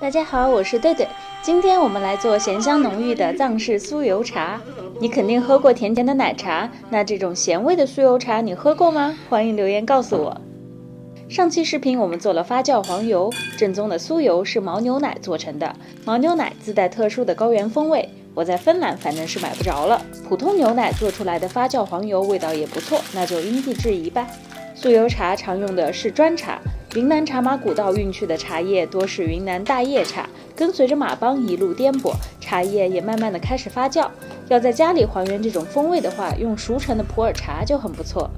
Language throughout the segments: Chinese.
大家好，我是对对，今天我们来做咸香浓郁的藏式酥油茶。你肯定喝过甜甜的奶茶，那这种咸味的酥油茶你喝过吗？欢迎留言告诉我。上期视频我们做了发酵黄油，正宗的酥油是牦牛奶做成的，牦牛奶自带特殊的高原风味，我在芬兰反正是买不着了。普通牛奶做出来的发酵黄油味道也不错，那就因地制宜吧。酥油茶常用的是砖茶，云南茶马古道运去的茶叶多是云南大叶茶，跟随着马帮一路颠簸，茶叶也慢慢的开始发酵。要在家里还原这种风味的话，用熟成的普洱茶就很不错。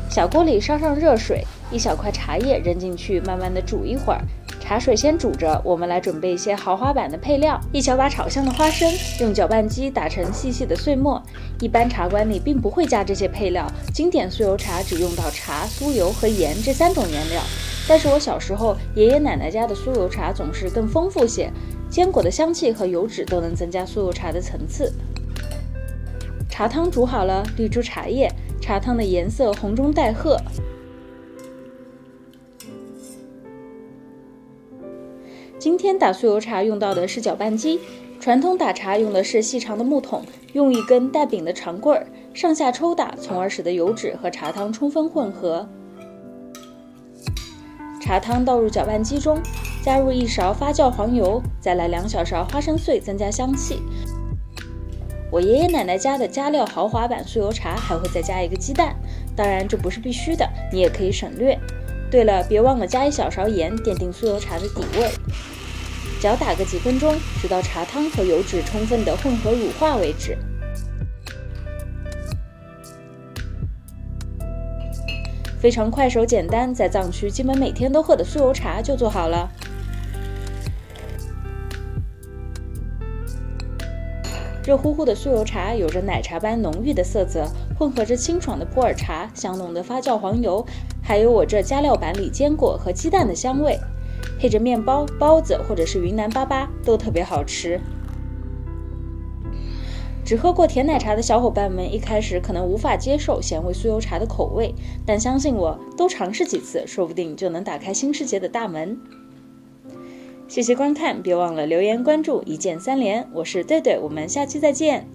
小锅里烧上热水，一小块茶叶扔进去，慢慢的煮一会儿。茶水先煮着，我们来准备一些豪华版的配料：一小把炒香的花生，用搅拌机打成细细的碎末。一般茶馆里并不会加这些配料，经典酥油茶只用到茶、酥油和盐这3种原料。但是我小时候爷爷奶奶家的酥油茶总是更丰富些，坚果的香气和油脂都能增加酥油茶的层次。茶汤煮好了，滤出茶叶，茶汤的颜色红中带褐。今天打酥油茶用到的是搅拌机，传统打茶用的是细长的木桶，用一根带柄的长棍儿上下抽打，从而使得油脂和茶汤充分混合。茶汤倒入搅拌机中，加入1勺发酵黄油，再来2小勺花生碎增加香气。我爷爷奶奶家的加料豪华版酥油茶还会再加一个鸡蛋，当然这不是必须的，你也可以省略。对了，别忘了加1小勺盐，奠定酥油茶的底味。搅打个几分钟，直到茶汤和油脂充分的混合乳化为止。非常快手简单，在藏区基本每天都喝的酥油茶就做好了。热乎乎的酥油茶有着奶茶般浓郁的色泽，混合着清爽的普洱茶、香浓的发酵黄油，还有我这加料版里坚果和鸡蛋的香味，配着面包、包子或者是云南粑粑都特别好吃。只喝过甜奶茶的小伙伴们一开始可能无法接受咸味酥油茶的口味，但相信我，多尝试几次，说不定就能打开新世界的大门。谢谢观看，别忘了留言关注，一键3连。我是对对，我们下期再见。